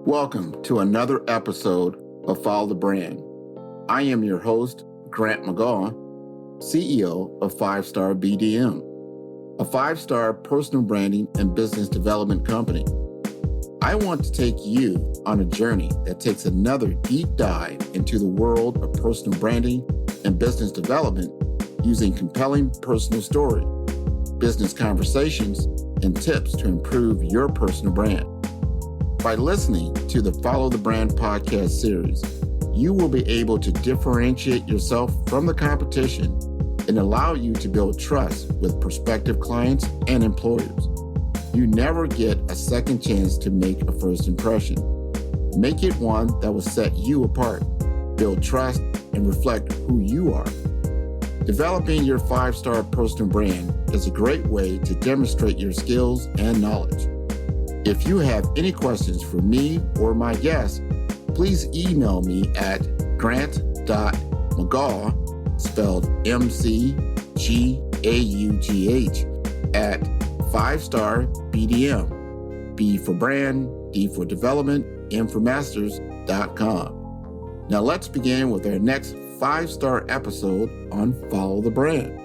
Welcome to another episode of Follow the Brand. I am your host, Grant McGaw, CEO of 5-Star BDM, a 5-star personal branding and business development company. I want to take you on a journey that takes another deep dive into the world of personal branding and business development using compelling personal story, business conversations, and tips to improve your personal brand. By listening to the Follow the Brand podcast series, you will be able to differentiate yourself from the competition and allow you to build trust with prospective clients and employers. You never get a second chance to make a first impression. Make it one that will set you apart, build trust, and reflect who you are. Developing your 5-star personal brand is a great way to demonstrate your skills and knowledge. If you have any questions for me or my guests, please email me at grant.mcgaugh, spelled M-C-G-A-U-G-H, at 5-star BDM, B for brand, D for development, M for masters.com. Now let's begin with our next 5-star episode on Follow the Brand.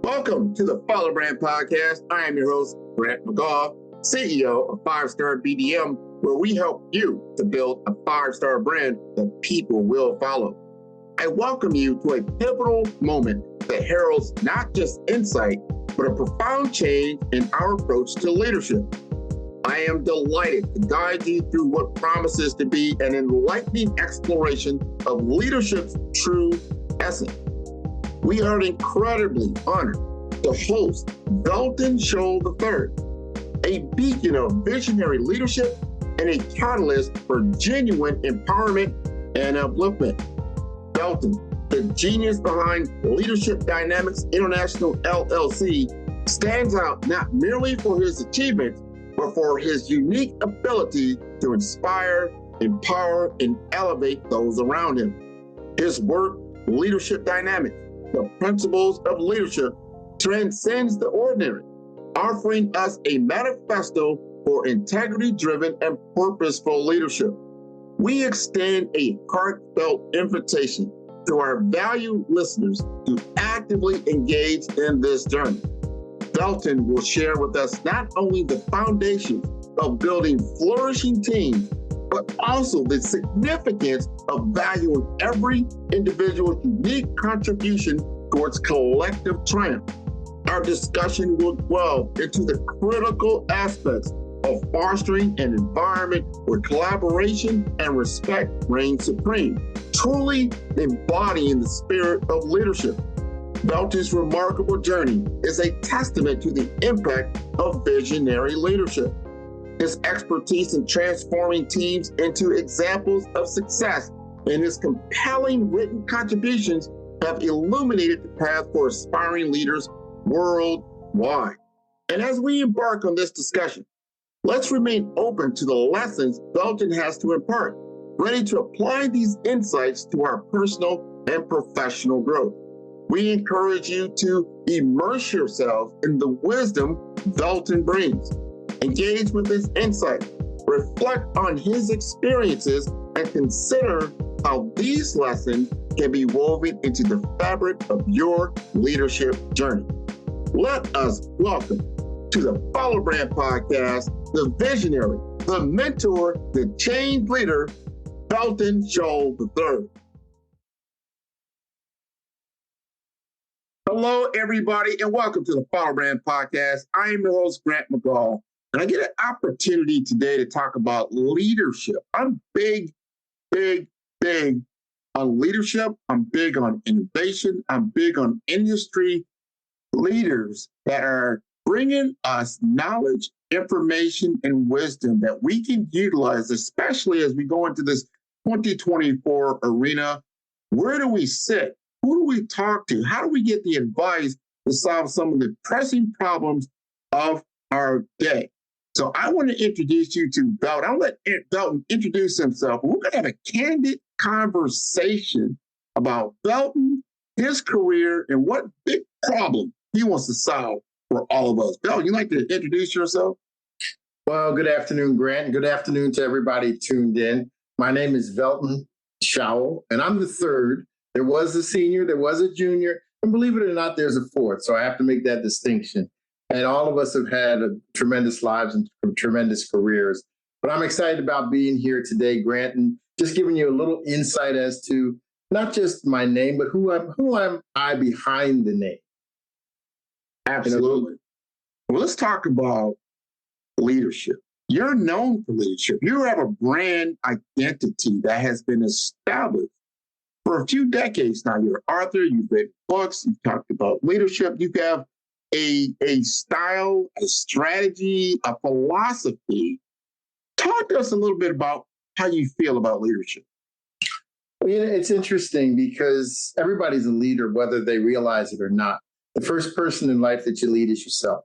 Welcome to the Follow the Brand podcast. I am your host, Grant McGaugh, CEO of 5-Star BDM, where we help you to build a 5-star brand that people will follow. I welcome you to a pivotal moment that heralds not just insight, but a profound change in our approach to leadership. I am delighted to guide you through what promises to be an enlightening exploration of leadership's true essence. We are incredibly honored to host Velton Showell III, a beacon of visionary leadership and a catalyst for genuine empowerment and upliftment. Velton, the genius behind Leadership Dynamics International LLC, stands out not merely for his achievements, but for his unique ability to inspire, empower, and elevate those around him. His work, Leadership Dynamics, the principles of leadership, transcends the ordinary, offering us a manifesto for integrity-driven and purposeful leadership. We extend a heartfelt invitation to our valued listeners to actively engage in this journey. Velton will share with us not only the foundations of building flourishing teams, but also the significance of valuing every individual's unique contribution towards collective triumph. Our discussion will delve into the critical aspects of fostering an environment where collaboration and respect reign supreme, truly embodying the spirit of leadership. Velton's remarkable journey is a testament to the impact of visionary leadership. His expertise in transforming teams into examples of success and his compelling written contributions have illuminated the path for aspiring leaders worldwide. And as we embark on this discussion, let's remain open to the lessons Velton has to impart, ready to apply these insights to our personal and professional growth. We encourage you to immerse yourself in the wisdom Velton brings. Engage with his insight, reflect on his experiences, and consider how these lessons can be woven into the fabric of your leadership journey. Let us welcome to the Follow Brand podcast, the visionary, the mentor, the change leader, Velton Showell III. Hello, everybody, and welcome to the Follow Brand podcast. I am your host, Grant McGaugh. And I get an opportunity today to talk about leadership. I'm big on leadership. I'm big on innovation. I'm big on industry leaders that are bringing us knowledge, information, and wisdom that we can utilize, especially as we go into this 2024 arena. Where do we sit? Who do we talk to? How do we get the advice to solve some of the pressing problems of our day? So I want to introduce you to Velton. I'll let Velton introduce himself. We're going to have a candid conversation about Velton, his career, and what big problem he wants to solve for all of us. Velton, you like to introduce yourself? Well, good afternoon, Grant. Good afternoon to everybody tuned in. My name is Velton Showell, and I'm the third. There was a senior, there was a junior, and believe it or not, there's a fourth. So I have to make that distinction. And all of us have had tremendous lives and tremendous careers. But I'm excited about being here today, Grant, and just giving you a little insight as to not just my name, but who am I behind the name. Absolutely. Well, let's talk about leadership. You're known for leadership. You have a brand identity that has been established for a few decades now. You're an author, you've written books, you've talked about leadership, you have a style, a strategy, a philosophy. Talk to us a little bit about how you feel about leadership. Well, it's interesting because everybody's a leader, whether they realize it or not. The first person in life that you lead is yourself.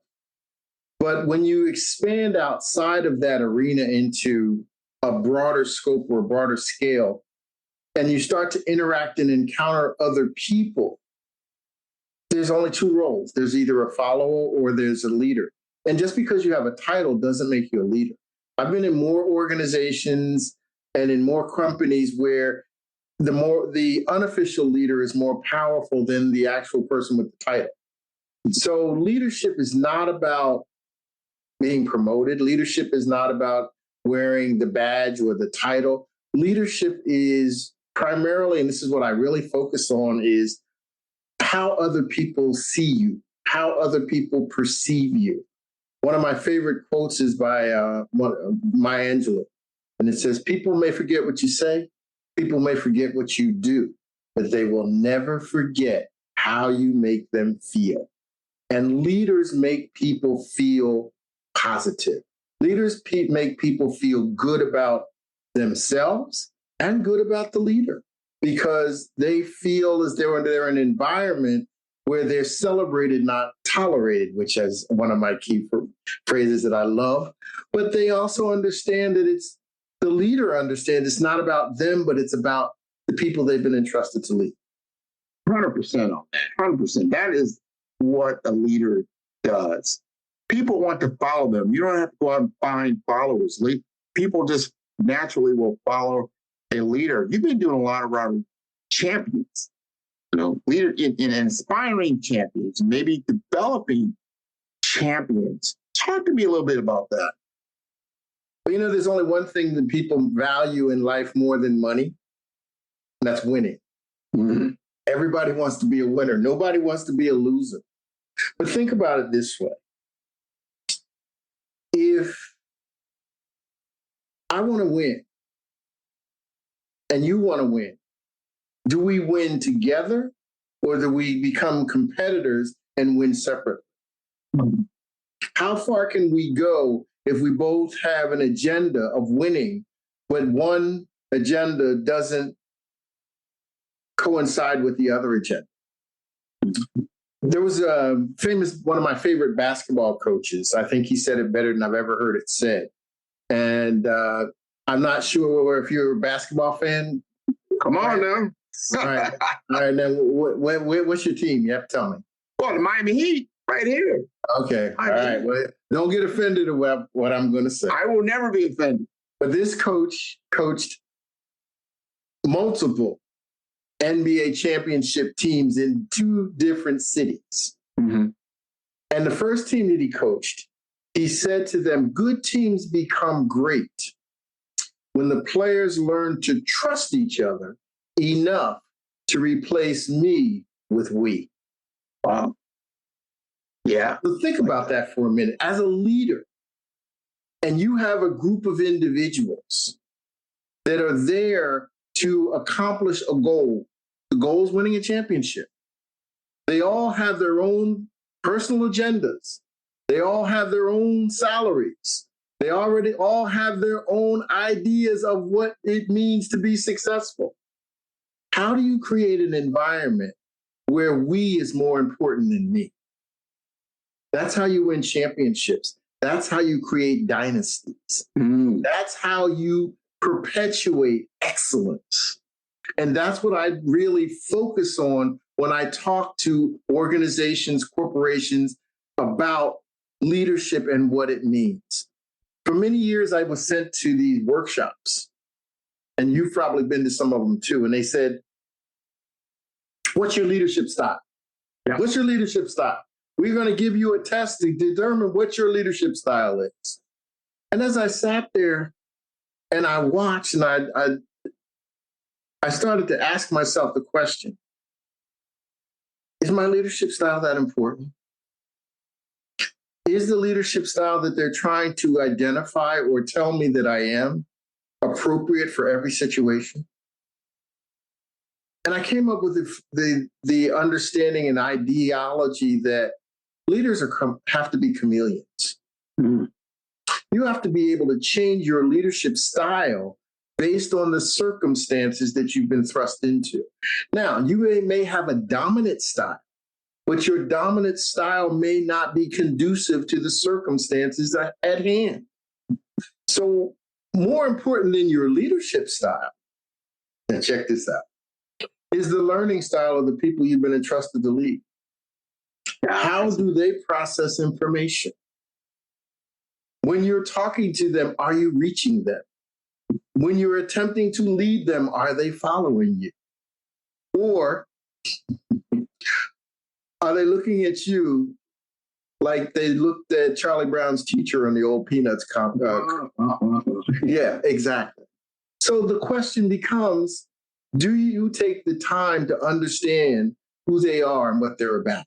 But when you expand outside of that arena into a broader scope or a broader scale, and you start to interact and encounter other people, there's only two roles. There's either a follower or there's a leader. And just because you have a title doesn't make you a leader. I've been in more organizations and in more companies where the unofficial leader is more powerful than the actual person with the title. So leadership is not about being promoted. Leadership is not about wearing the badge or the title. Leadership is primarily, and this is what I really focus on, is how other people see you, how other people perceive you. One of my favorite quotes is by Maya Angelou, and it says, "People may forget what you say, people may forget what you do, but they will never forget how you make them feel." And leaders make people feel positive. Leaders make people feel good about themselves and good about the leader because they feel as though they're in an environment where they're celebrated, not tolerated, which is one of my key phrases that I love. But they also understand that the leader understands it's not about them, but it's about the people they've been entrusted to lead. 100% on that. 100%. That is what a leader does. People want to follow them. You don't have to go out and find followers. People just naturally will follow a leader. You've been doing a lot around champions, leader in inspiring champions, maybe developing champions. Talk to me a little bit about that. Well, there's only one thing that people value in life more than money, and that's winning. Mm-hmm. Everybody wants to be a winner. Nobody wants to be a loser. But think about it this way. If I want to win and you want to win, do we win together or do we become competitors and win separately? Mm-hmm. How far can we go if we both have an agenda of winning, but one agenda doesn't coincide with the other agenda? There was one of my favorite basketball coaches. I think he said it better than I've ever heard it said. And I'm not sure if you're a basketball fan. Come on now. All right. All right. Now, what's your team? You have to tell me. Well, the Miami Heat, right here. Okay. All right. Well, don't get offended at what I'm going to say. I will never be offended. But this coach coached multiple NBA championship teams in two different cities. Mm-hmm. And the first team that he coached, he said to them, good teams become great when the players learn to trust each other enough to replace me with we. Wow. Yeah. So think about that for a minute. As a leader, and you have a group of individuals that are there to accomplish a goal. The goal is winning a championship. They all have their own personal agendas. They all have their own salaries. They already all have their own ideas of what it means to be successful. How do you create an environment where we is more important than me? That's how you win championships. That's how you create dynasties. Mm. That's how you perpetuate excellence. And that's what I really focus on when I talk to organizations, corporations about leadership and what it means. For many years, I was sent to these workshops, and you've probably been to some of them too. And they said, what's your leadership style? Yeah. What's your leadership style? We're going to give you a test to determine what your leadership style is. And as I sat there and I watched, and I started to ask myself the question, is my leadership style that important? Is the leadership style that they're trying to identify or tell me that I am appropriate for every situation? And I came up with the understanding and ideology that leaders have to be chameleons. Mm-hmm. You have to be able to change your leadership style based on the circumstances that you've been thrust into. Now, you may have a dominant style, but your dominant style may not be conducive to the circumstances at hand. So, more important than your leadership style, and check this out, is the learning style of the people you've been entrusted to lead. How do they process information? When you're talking to them, are you reaching them? When you're attempting to lead them, are they following you? Or are they looking at you like they looked at Charlie Brown's teacher on the old Peanuts comic? Yeah, exactly. So the question becomes, do you take the time to understand who they are and what they're about?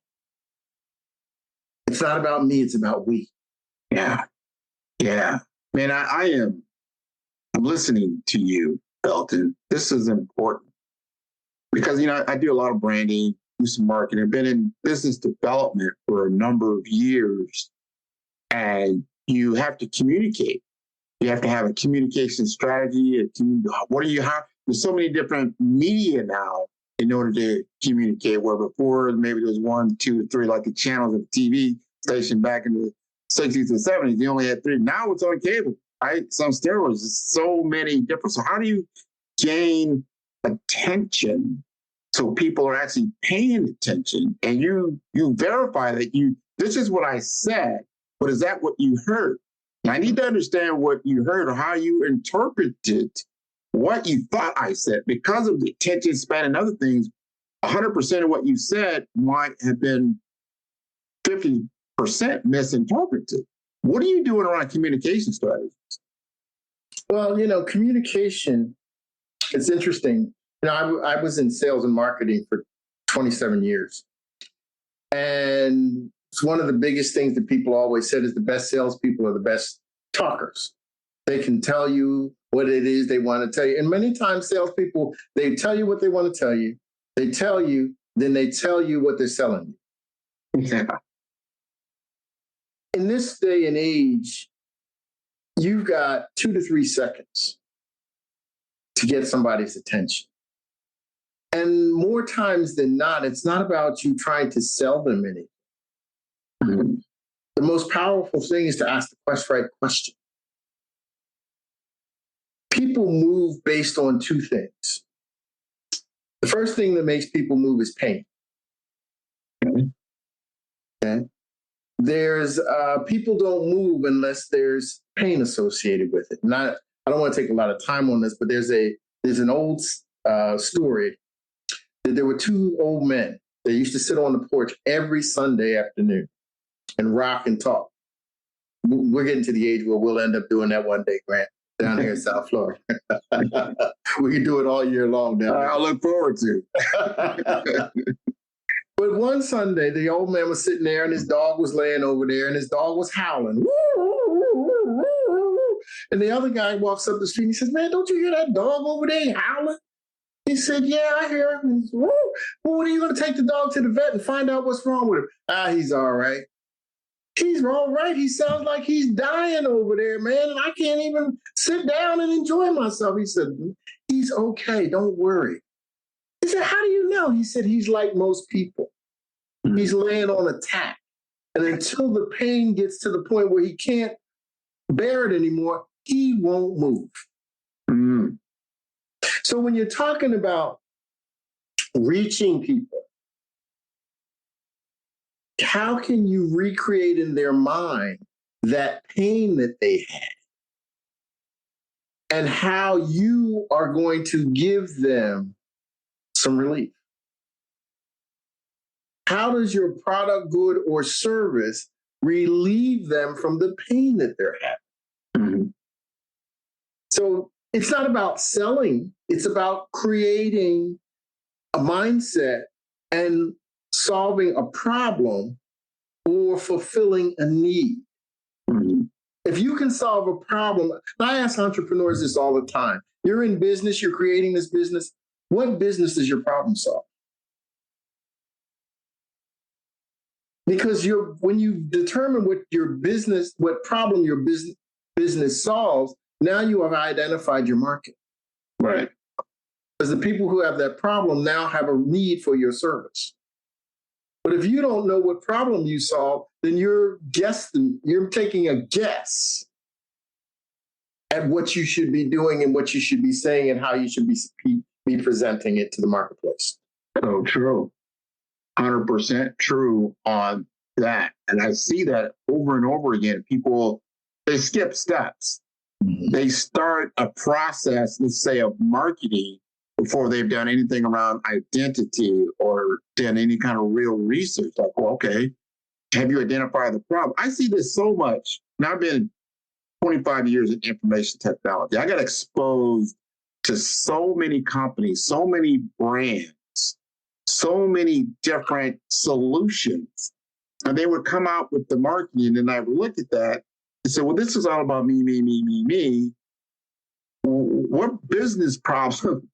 It's not about me, it's about we. Yeah. Yeah. Man, I'm listening to you, Velton. This is important because, I do a lot of branding, do some marketing. I've been in business development for a number of years, and you have to communicate. You have to have a communication strategy. What do you have? There's so many different media now in order to communicate, where before maybe there was 1, 2, 3, like the channels of the TV station back in the 60s and 70s. You only had 3. Now it's on cable, right? Some steroids. There's so many different. So how do you gain attention so people are actually paying attention? And you verify that this is what I said, but is that what you heard? And I need to understand what you heard or how you interpreted what you thought I said. Because of the attention span and other things, 100% of what you said might have been 50% misinterpreted. What are you doing around communication strategies? Well, communication, it's interesting. I was in sales and marketing for 27 years. And it's one of the biggest things that people always said is the best salespeople are the best talkers. They can tell you what it is they want to tell you. And many times salespeople, they tell you what they want to tell you. They tell you, then they tell you what they're selling you. Yeah. In this day and age, you've got 2 to 3 seconds to get somebody's attention. And more times than not, it's not about you trying to sell them anything. Mm-hmm. The most powerful thing is to ask the right question. People move based on 2 things. The first thing that makes people move is pain. Okay? There's people don't move unless there's pain associated with it. I don't want to take a lot of time on this, but there's an old story that there were 2 old men. They used to sit on the porch every Sunday afternoon and rock and talk. We're getting to the age where we'll end up doing that one day, Grant, down here in South Florida. We can do it all year long now. I look forward to. But one Sunday, the old man was sitting there and his dog was laying over there and his dog was howling. And the other guy walks up the street and he says, man, don't you hear that dog over there howling? He said, yeah, I hear him. He said, well, when are you going to take the dog to the vet and find out what's wrong with him? He's all right. He's all right. He sounds like he's dying over there, man. And I can't even sit down and enjoy myself. He said, he's okay. Don't worry. He said, how do you know? He said, he's like most people. He's laying on a tack. And until the pain gets to the point where he can't bear it anymore, he won't move. Mm-hmm. So when you're talking about reaching people, how can you recreate in their mind that pain that they had? and how you are going to give them some relief. How does your product, good, or service relieve them from the pain that they're having? Mm-hmm. So it's not about selling, it's about creating a mindset and solving a problem or fulfilling a need. Mm-hmm. If you can solve a problem, I ask entrepreneurs this all the time. You're in business, you're creating this business. What business is your problem solve? Because when you determine what problem your business solves, now you have identified your market. Right. Because the people who have that problem now have a need for your service. But if you don't know what problem you solve, then you're taking a guess at what you should be doing and what you should be saying and how you should be presenting it to the marketplace. So true. 100% true on that. And I see that over and over again. People, they skip steps. Mm-hmm. They start a process, let's say, of marketing before they've done anything around identity or done any kind of real research. Like, well, okay, have you identified the problem? I see this so much. Now, I've been 25 years in information technology. I got exposed to so many companies, so many brands, so many different solutions. And they would come out with the marketing, and I would look at that and say, well, this is all about me, me, me, me, me. What business problem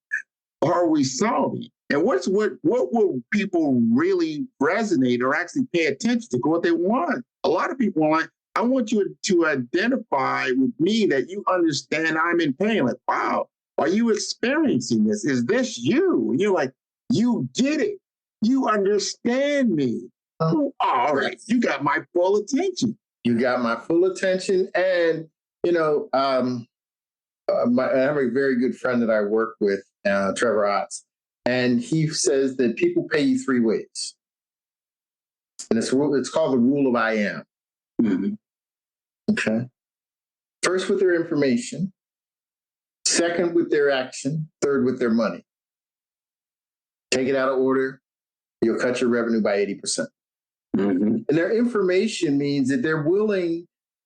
are we solving? And what will people really resonate or actually pay attention to, what they want? A lot of people are like, I want you to identify with me that you understand I'm in pain. Like, wow, are you experiencing this? Is this you? And you're like, you get it. You understand me. Oh, all right. You got my full attention. You got my full attention. And, I have a very good friend that I work with, Trevor Otts, and he says that people pay you three ways. And it's called the rule of I am. Mm-hmm. Okay. First, with their information. Second, with their action. Third, with their money. Take it out of order, you'll cut your revenue by 80%. Mm-hmm. And their information means that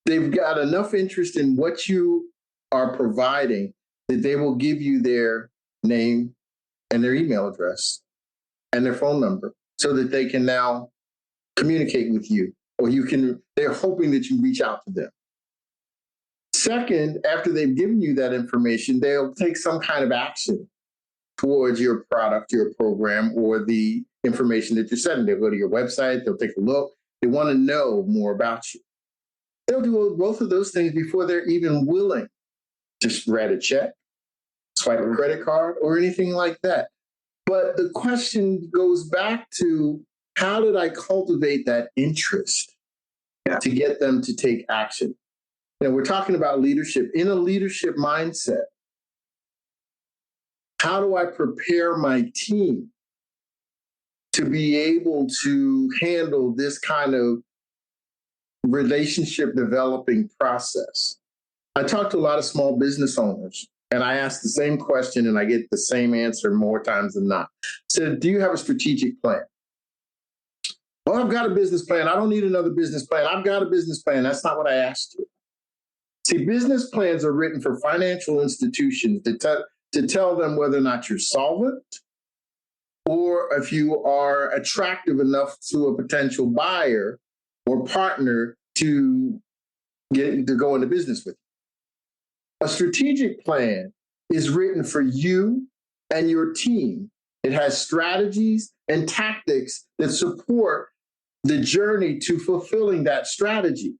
they've got enough interest in what you are providing that they will give you their name and their email address and their phone number so that they can now communicate with you, or they're hoping that you reach out to them. Second, after they've given you that information, they'll take some kind of action towards your product, your program, or the information that you're sending. They'll go to your website, they'll take a look, they want to know more about you. They'll do both of those things before they're even willing to write a check, swipe a credit card, or anything like that. But the question goes back to, how did I cultivate that interest to get them to take action? We're talking about leadership. In a leadership mindset, how do I prepare my team to be able to handle this kind of relationship developing process? I talk to a lot of small business owners, and I ask the same question and I get the same answer more times than not. So, do you have a strategic plan? Well, I've got a business plan. I don't need another business plan. I've got a business plan. That's not what I asked you. See, business plans are written for financial institutions to tell them whether or not you're solvent, or if you are attractive enough to a potential buyer or partner to go into business with you. A strategic plan is written for you and your team. It has strategies and tactics that support the journey to fulfilling that strategy.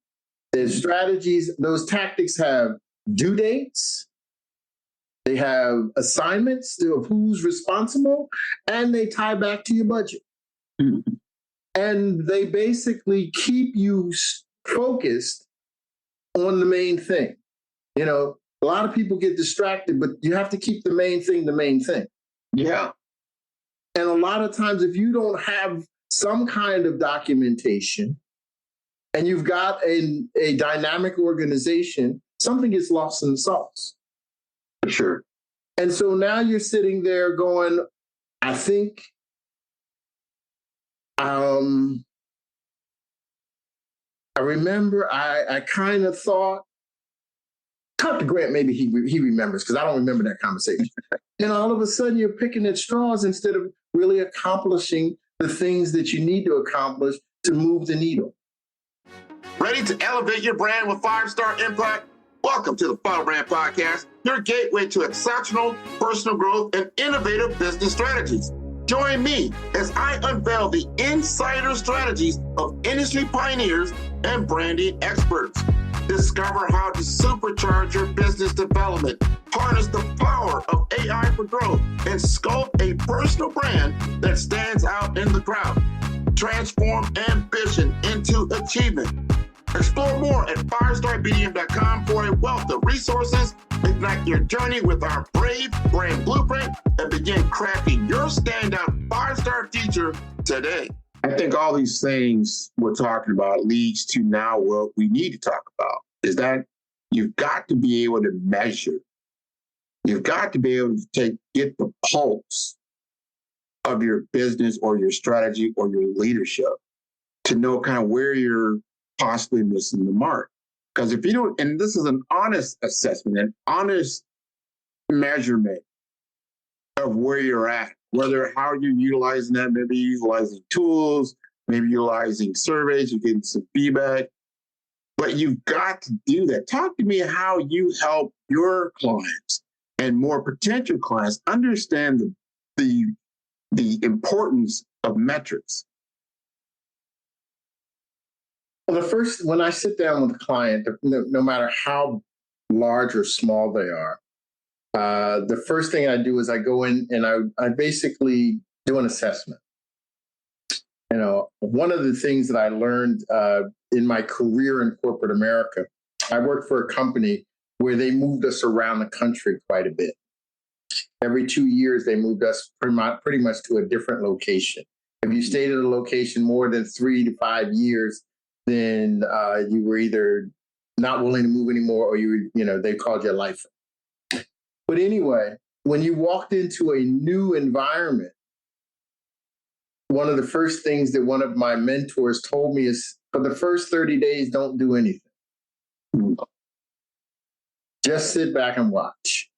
Those tactics have due dates, they have assignments of who's responsible, and they tie back to your budget. Mm-hmm. And they basically keep you focused on the main thing. A lot of people get distracted, but you have to keep the main thing the main thing. Yeah. And a lot of times, if you don't have some kind of documentation and you've got a dynamic organization, something gets lost in the sauce. For sure. And so now you're sitting there going, I think I remember I kind of thought, talk to Grant, maybe he remembers, because I don't remember that conversation. And all of a sudden you're picking at straws instead of really accomplishing the things that you need to accomplish to move the needle. Ready to elevate your brand with 5-star impact? Welcome to the Funnel Brand Podcast, your gateway to exceptional personal growth and innovative business strategies. Join me as I unveil the insider strategies of industry pioneers and branding experts. Discover how to supercharge your business development, harness the power of AI for growth, and sculpt a personal brand that stands out in the crowd. Transform ambition into achievement. Explore more at 5starbdm.com for a wealth of resources. Ignite your journey with our Brave Brand Blueprint and begin crafting your standout 5-star future today. I think all these things we're talking about leads to now what we need to talk about is that you've got to be able to measure. You've got to be able to get the pulse of your business or your strategy or your leadership to know kind of where you're possibly missing the mark. Because if you don't, and this is an honest assessment, an honest measurement of where you're at, whether how you're utilizing that, maybe utilizing tools, maybe utilizing surveys, you're getting some feedback, but you've got to do that. Talk to me how you help your clients and more potential clients understand the importance of metrics. Well, when I sit down with a client, no matter how large or small they are, the first thing I do is I go in and I basically do an assessment. You know, one of the things that I learned in my career in corporate America, I worked for a company where they moved us around the country quite a bit. Every 2 years, they moved us pretty much to a different location. If you stayed at a location more than 3 to 5 years, then you were either not willing to move anymore, or they called you a lifer. But anyway, when you walked into a new environment, one of the first things that one of my mentors told me is, for the first 30 days, don't do anything. Just sit back and watch.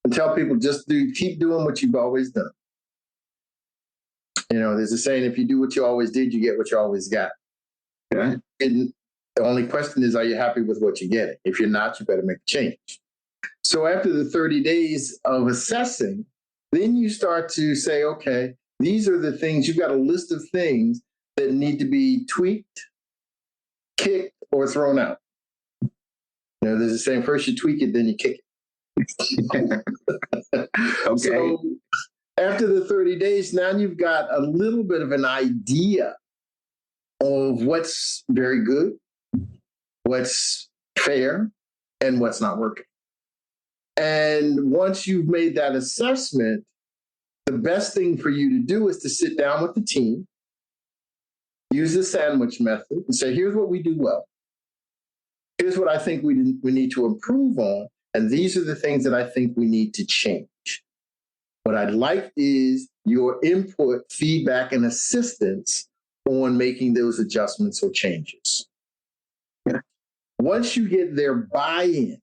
And tell people, keep doing what you've always done. You know, there's a saying, if you do what you always did, you get what you always got. Okay? And the only question is, are you happy with what you're getting? If you're not, you better make a change. So after the 30 days of assessing, then you start to say, okay, these are the things, you've got a list of things that need to be tweaked, kicked, or thrown out. You know, there's a saying, first you tweak it, then you kick it. Okay. So after the 30 days, now you've got a little bit of an idea of what's very good, what's fair, and what's not working. And once you've made that assessment, the best thing for you to do is to sit down with the team, use the sandwich method, and say, here's what we do well. Here's what I think we need to improve on. And these are the things that I think we need to change. What I'd like is your input, feedback, and assistance on making those adjustments or changes. Once you get their buy-in,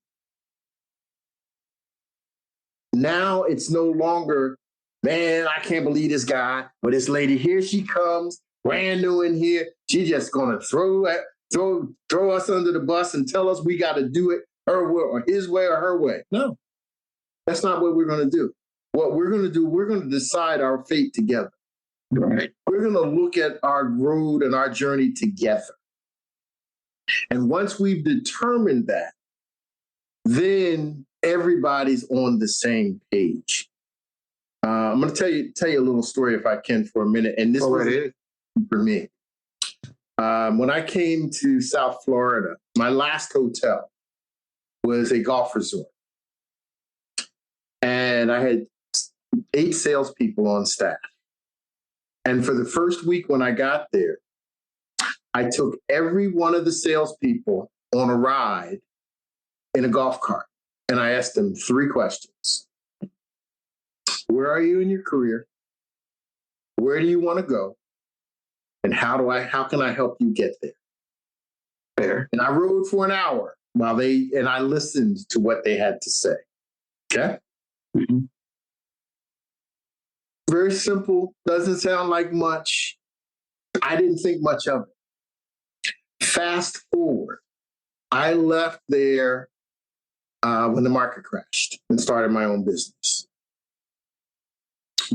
now it's no longer, man, I can't believe this guy or this lady. Here she comes, brand new in here. She's just going to throw us under the bus and tell us we got to do it her way or his way or her way. No, that's not what we're going to do. What we're going to do, we're going to decide our fate together. Right? We're going to look at our road and our journey together. And once we've determined that, then everybody's on the same page. I'm going to tell you a little story, if I can, for a minute. And this was for me. When I came to South Florida, my last hotel was a golf resort. And I had 8 salespeople on staff. And for the first week when I got there, I took every one of the salespeople on a ride in a golf cart. And I asked them 3 questions. Where are you in your career? Where do you want to go? And how can I help you get there? Fair. And I rode for an hour and I listened to what they had to say. Okay. Mm-hmm. Very simple. Doesn't sound like much. I didn't think much of it. Fast forward. I left there when the market crashed and started my own business.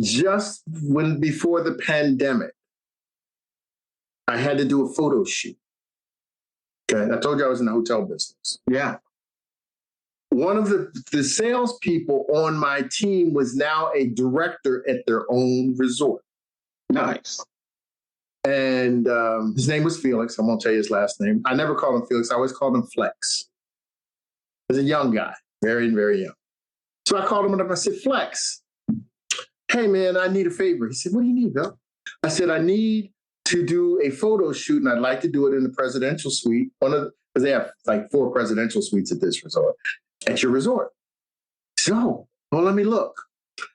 Just before the pandemic, I had to do a photo shoot. Okay. I told you I was in the hotel business. Yeah. One of the salespeople on my team was now a director at their own resort. Nice. And his name was Felix. I won't tell you his last name. I never called him Felix. I always called him Flex. He was a young guy, very, very young. So I called him up. I said, Flex, hey, man, I need a favor. He said, what do you need, Bill? I said, I need to do a photo shoot, and I'd like to do it in the presidential suite. Because they have like 4 presidential suites at this resort, at your resort. So, well, let me look.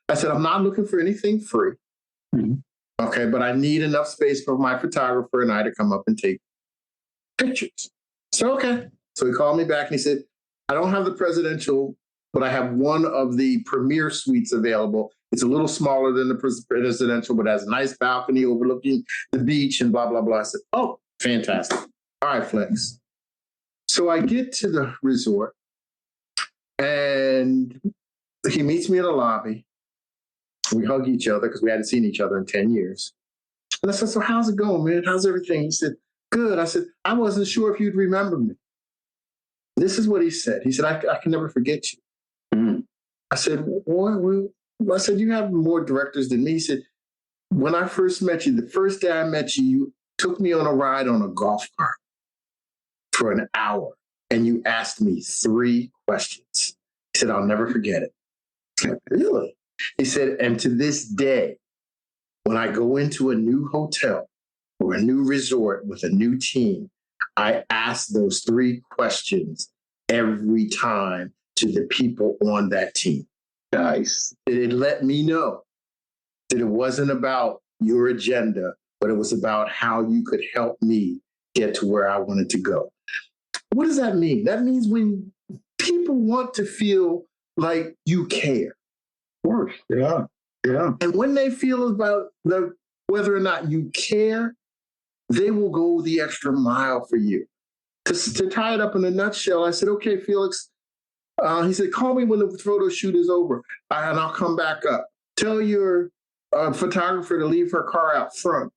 I said, I'm not looking for anything free. Mm-hmm. Okay, but I need enough space for my photographer and I to come up and take pictures. So, okay. So he called me back and he said, I don't have the presidential, but I have one of the premier suites available. It's a little smaller than the presidential, but has a nice balcony overlooking the beach and blah, blah, blah. I said, oh, fantastic. All right, Flex. So I get to the resort and he meets me in the lobby. We hug each other because we hadn't seen each other in 10 years. And I said, so how's it going, man? How's everything? He said, good. I said, I wasn't sure if you'd remember me. This is what he said. He said, I can never forget you. Mm-hmm. I said, what? I said, you have more directors than me. He said, when I first met you, the first day I met you, you took me on a ride on a golf cart for an hour. And you asked me 3 questions. He said, I'll never forget it. I said, really? He said, and to this day, when I go into a new hotel or a new resort with a new team, I ask those 3 questions every time to the people on that team. Nice. It let me know that it wasn't about your agenda, but it was about how you could help me get to where I wanted to go. What does that mean? That means when people want to feel like you care. Of course. Yeah. Yeah. And when they feel about whether or not you care, they will go the extra mile for you. To tie it up in a nutshell, I said, okay, Felix. He said, call me when the photo shoot is over and I'll come back up. Tell your photographer to leave her car out front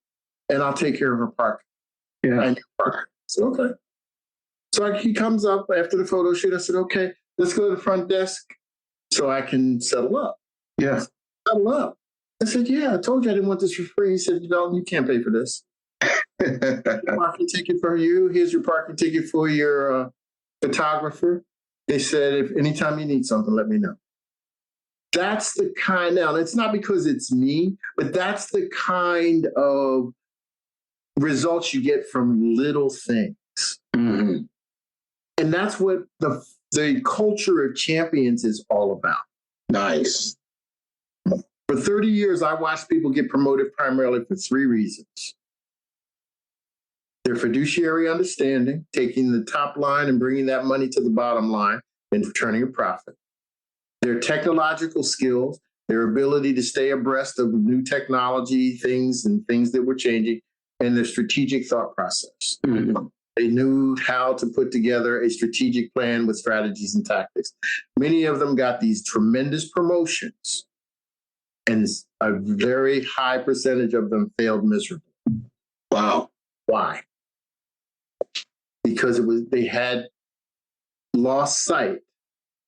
and I'll take care of her parking. Yeah. And your parking. So, okay. So he comes up after the photo shoot. I said, okay, let's go to the front desk so I can settle up. Yeah. Settle up. I said, yeah, I told you I didn't want this for free. He said, no, you can't pay for this. Parking ticket for you. Here's your parking ticket for your photographer. They said, if anytime you need something, let me know. That's the kind, now it's not because it's me, but that's the kind of results you get from little things. Mm-hmm. And that's what the culture of champions is all about. Nice. For 30 years, I watched people get promoted primarily for 3 reasons. Their fiduciary understanding, taking the top line and bringing that money to the bottom line and returning a profit. Their technological skills, their ability to stay abreast of new technology, things that were changing, and their strategic thought process. Mm-hmm. They knew how to put together a strategic plan with strategies and tactics. Many of them got these tremendous promotions, and a very high percentage of them failed miserably. Wow. Why? Because they had lost sight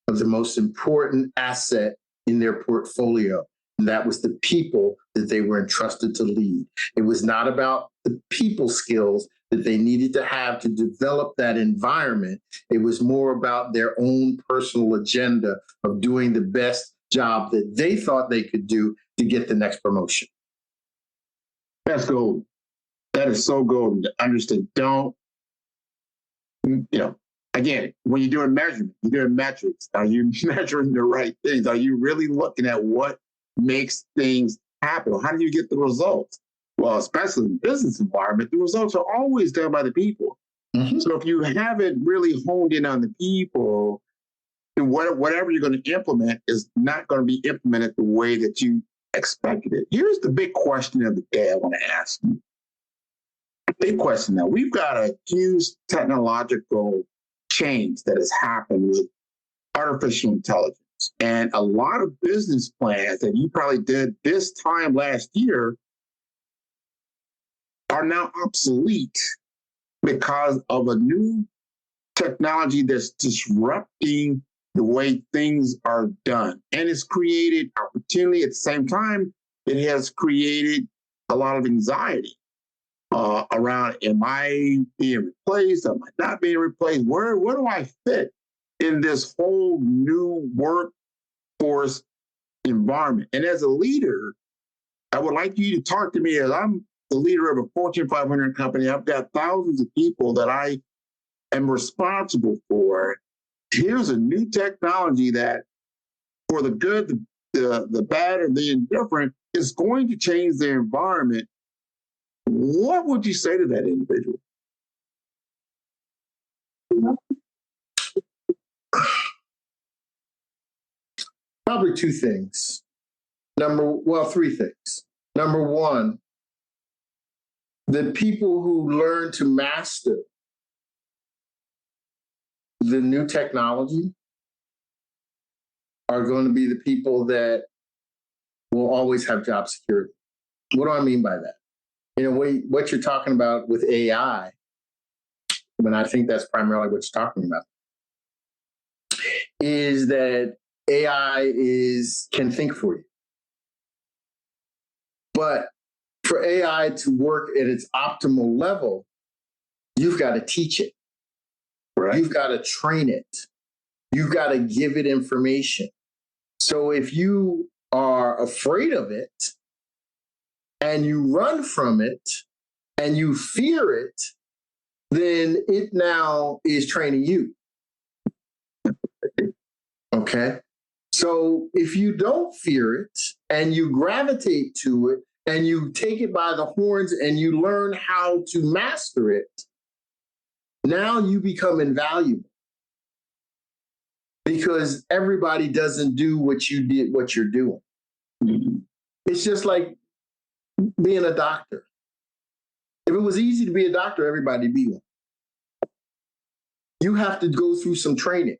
of the most important asset in their portfolio, and that was the people that they were entrusted to lead. It was not about the people skills that they needed to have to develop that environment. It was more about their own personal agenda of doing the best job that they thought they could do to get the next promotion. That's gold. That is so golden. Understood. Don't, Again, when you're doing measurement, you're doing metrics. Are you measuring the right things? Are you really looking at what makes things happen? How do you get the results? Well, especially in the business environment, the results are always done by the people. Mm-hmm. So if you haven't really honed in on the people, then whatever you're going to implement is not going to be implemented the way that you expected it. Here's the big question of the day I want to ask you. Big question now. We've got a huge technological change that has happened with artificial intelligence. And a lot of business plans that you probably did this time last year are now obsolete because of a new technology that's disrupting the way things are done. And it's created opportunity. At the same time, it has created a lot of anxiety around, am I being replaced? Am I not being replaced? Where do I fit in this whole new workforce environment? And as a leader, I would like you to talk to me as I'm the leader of a Fortune 500 company. I've got thousands of people that I am responsible for. Here's a new technology that, for the good, the bad, and the indifferent, is going to change their environment. What would you say to that individual? Probably two things. Three things. Number one, the people who learn to master the new technology are going to be the people that will always have job security. What do I mean by that? What you're talking about with AI, and I think that's primarily what you're talking about, is that AI can think for you. But for AI to work at its optimal level, you've got to teach it. Right. You've got to train it. You've got to give it information. So if you are afraid of it and you run from it and you fear it, then it now is training you. Okay? So if you don't fear it and you gravitate to it and you take it by the horns and you learn how to master it, now you become invaluable because everybody doesn't do what you did, what you're doing. Mm-hmm. It's just like being a doctor. If it was easy to be a doctor, everybody'd be one. You have to go through some training.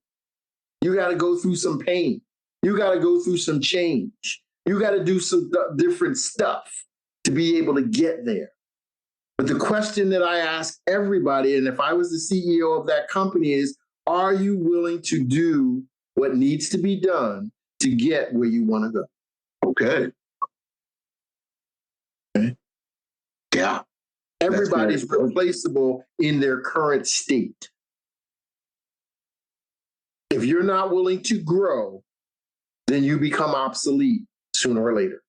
You got to go through some pain. You got to go through some change. You got to do some different stuff to be able to get there. But the question that I ask everybody, and if I was the CEO of that company, is, are you willing to do what needs to be done to get where you want to go? Okay. Yeah. Everybody's replaceable in their current state. If you're not willing to grow, then you become obsolete sooner or later.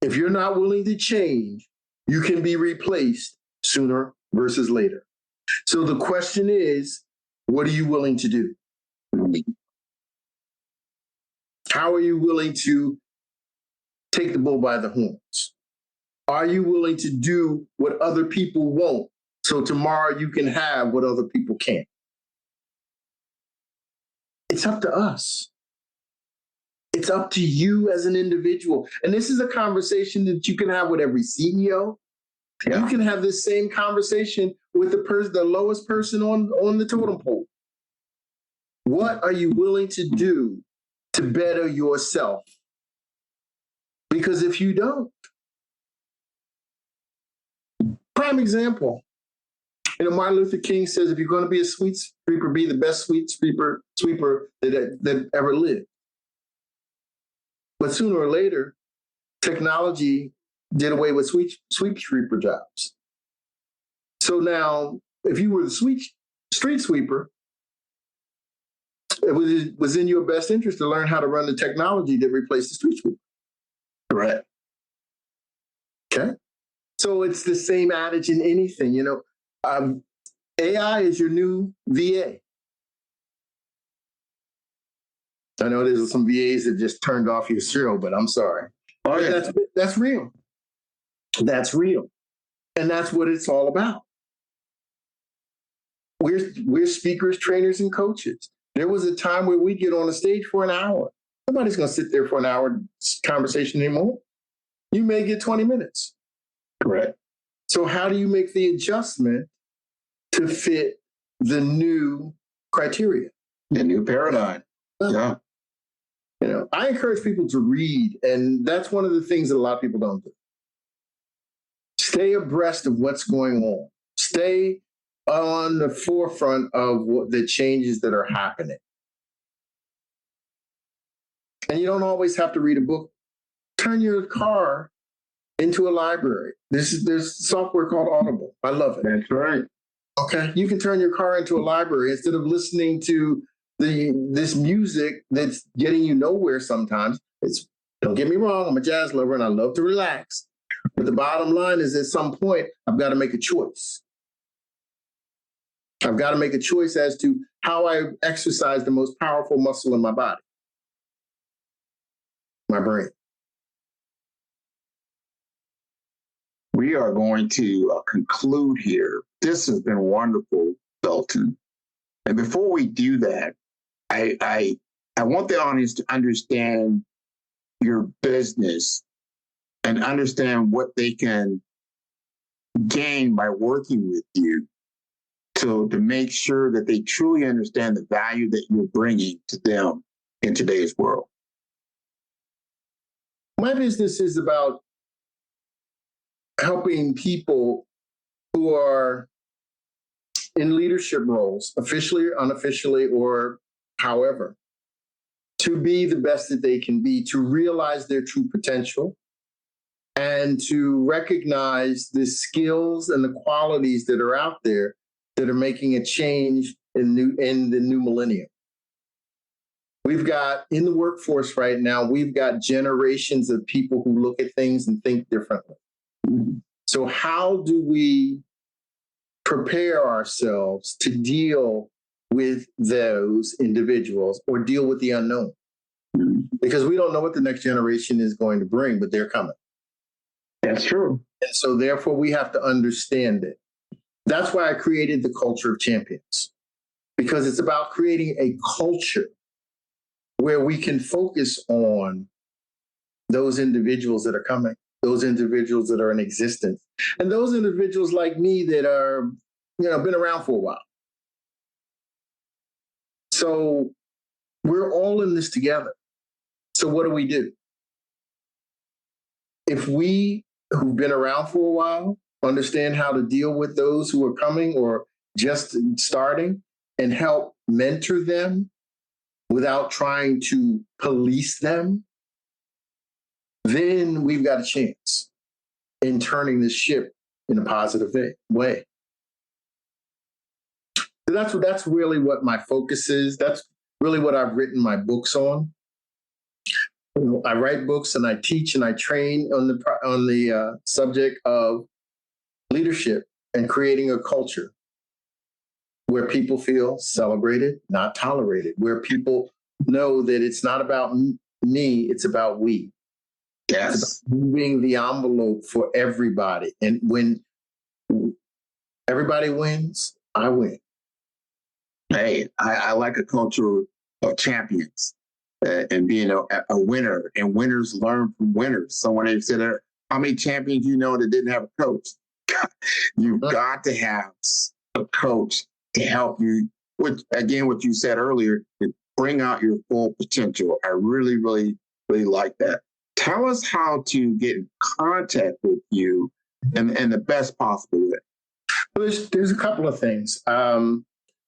If you're not willing to change, you can be replaced sooner versus later. So the question is, what are you willing to do? How are you willing to take the bull by the horns? Are you willing to do what other people won't so tomorrow you can have what other people can't? It's up to us. It's up to you as an individual. And this is a conversation that you can have with every CEO. Yeah. You can have this same conversation with the lowest person on the totem pole. What are you willing to do to better yourself? Because if you don't, prime example, Martin Luther King says, if you're going to be a sweet sweeper, be the best sweeper that ever lived. But sooner or later, technology did away with sweep sweeper jobs. So now, if you were the street sweeper, it was in your best interest to learn how to run the technology that replaced the street sweeper. Correct. Okay. So it's the same adage in anything, AI is your new VA. I know there's some VAs that just turned off your cereal, but I'm sorry. Oh, yeah. That's real. That's real. And that's what it's all about. We're speakers, trainers, and coaches. There was a time where we get on a stage for an hour. Nobody's going to sit there for an hour conversation anymore. You may get 20 minutes. Correct. So how do you make the adjustment to fit the new criteria? The new paradigm. Yeah. You know, I encourage people to read, and that's one of the things that a lot of people don't do. Stay abreast of what's going on. Stay on the forefront of the changes that are happening. And you don't always have to read a book. Turn your car into a library. There's software called Audible. I love it. That's right. Okay. You can turn your car into a library instead of listening to this music that's getting you nowhere sometimes. Don't get me wrong, I'm a jazz lover and I love to relax. But the bottom line is at some point, I've got to make a choice. I've got to make a choice as to how I exercise the most powerful muscle in my body, my brain. We are going to conclude here. This has been wonderful, Velton. And before we do that, I want the audience to understand your business and understand what they can gain by working with you to make sure that they truly understand the value that you're bringing to them in today's world. My business is about helping people who are in leadership roles, officially, unofficially, or however, to be the best that they can be, to realize their true potential, and to recognize the skills and the qualities that are out there that are making a change in the new millennium. We've got, in the workforce right now, we've got generations of people who look at things and think differently. So how do we prepare ourselves to deal with those individuals or deal with the unknown? Because we don't know what the next generation is going to bring, but they're coming. That's true. And so therefore we have to understand it. That's why I created the culture of champions, because it's about creating a culture where we can focus on those individuals that are coming, those individuals that are in existence, and those individuals like me that are, been around for a while. So we're all in this together. So what do? If we who've been around for a while understand how to deal with those who are coming or just starting and help mentor them without trying to police them, then we've got a chance in turning this ship in a positive way. So that's really what my focus is. That's really what I've written my books on. I write books and I teach and I train on the subject of leadership and creating a culture where people feel celebrated, not tolerated, where people know that it's not about me, it's about we. Yes. It's about moving the envelope for everybody. And when everybody wins, I win. Hey, I like a culture of champions and being a winner, and winners learn from winners. Someone said, how many champions you know that didn't have a coach? You've got to have a coach to help you, with, again, what you said earlier, to bring out your full potential. I really, really, really like that. Tell us how to get in contact with you in the best possible way. Well, there's a couple of things.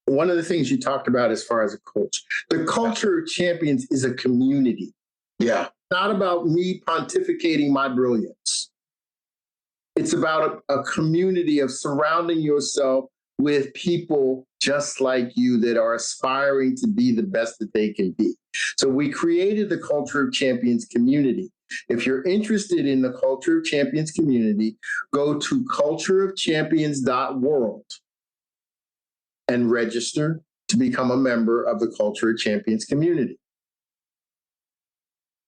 One of the things you talked about as far as a coach, the culture of champions is a community. Yeah. Not about me pontificating my brilliance. It's about a community of surrounding yourself with people just like you that are aspiring to be the best that they can be. So we created the Culture of Champions community. If you're interested in the Culture of Champions community, go to cultureofchampions.world. and register to become a member of the Culture of Champions community.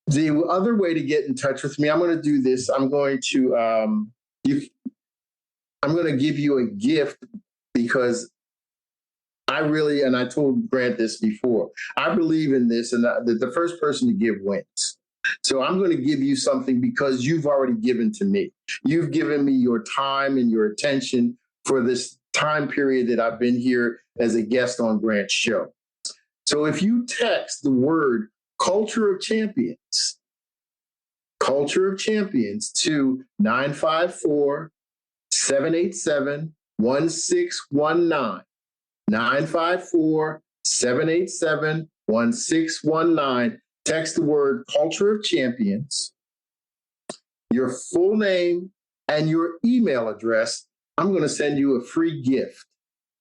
The other way to get in touch with me, I'm going to do this. I'm going to give you a gift because I really, and I told Grant this before, I believe in this, and that the first person to give wins. So I'm going to give you something because you've already given to me. You've given me your time and your attention for this time period that I've been here as a guest on Grant's show. So if you text the word Culture of Champions to 954-787-1619, 954-787-1619, text the word Culture of Champions, your full name, and your email address. I'm going to send you a free gift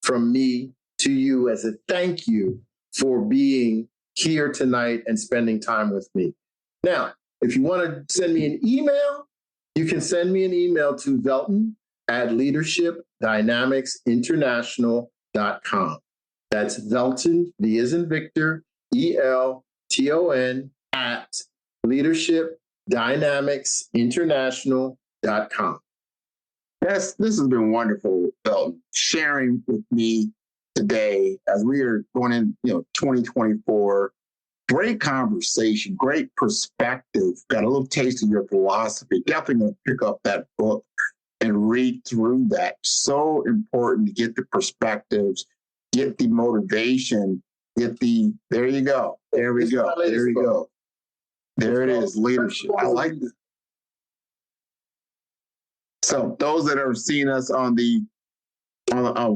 from me to you as a thank you for being here tonight and spending time with me. Now, if you want to send me an email, you can send me an email to velton@leadershipdynamicsinternational.com. That's Velton, V as in Victor, ELTON at leadershipdynamicsinternational.com. Yes, this has been wonderful, Velton, sharing with me today as we are going in, 2024. Great conversation, great perspective. Got a little taste of your philosophy. Definitely going to pick up that book and read through that. So important to get the perspectives, get the motivation, there you go. There we go. There you go. There it is, leadership. I like that. So those that are seeing us some are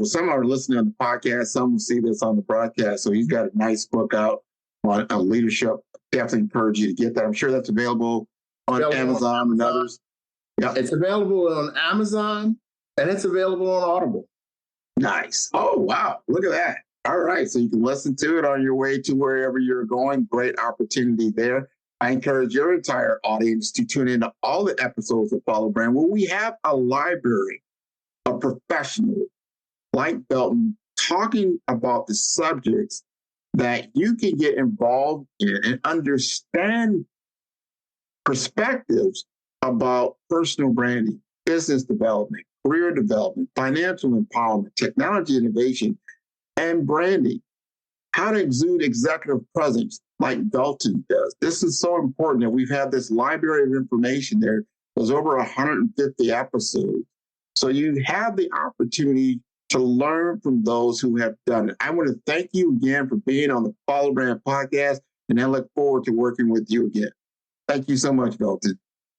listening on the podcast, some will see this on the broadcast. So he's got a nice book out on leadership. Definitely encourage you to get that. I'm sure that's available on Amazon and others. Yeah, it's available on Amazon and it's available on Audible. Nice. Oh, wow. Look at that. All right. So you can listen to it on your way to wherever you're going. Great opportunity there. I encourage your entire audience to tune into all the episodes of Follow Brand, where we have a library of professionals like Velton talking about the subjects that you can get involved in and understand perspectives about personal branding, business development, career development, financial empowerment, technology innovation, and branding. How to exude executive presence like Velton does. This is so important that we've had this library of information there. There's over 150 episodes. So you have the opportunity to learn from those who have done it. I want to thank you again for being on the Follow Brand podcast, and I look forward to working with you again. Thank you so much, Velton.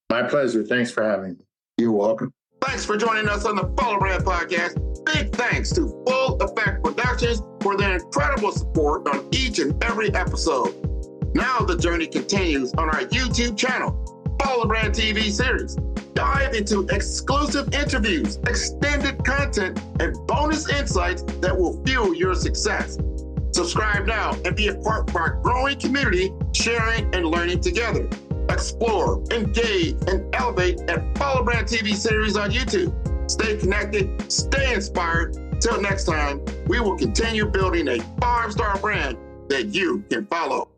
My pleasure. Thanks for having me. You're welcome. Thanks for joining us on the Follow Brand podcast. Big thanks to Full Effect Productions for their incredible support on each and every episode. Now the journey continues on our YouTube channel, Follow Brand TV series. Dive into exclusive interviews, extended content, and bonus insights that will fuel your success. Subscribe now and be a part of our growing community, sharing and learning together. Explore, engage, and elevate at Follow Brand TV series on YouTube. Stay connected, stay inspired. Till next time, we will continue building a 5-star brand that you can follow.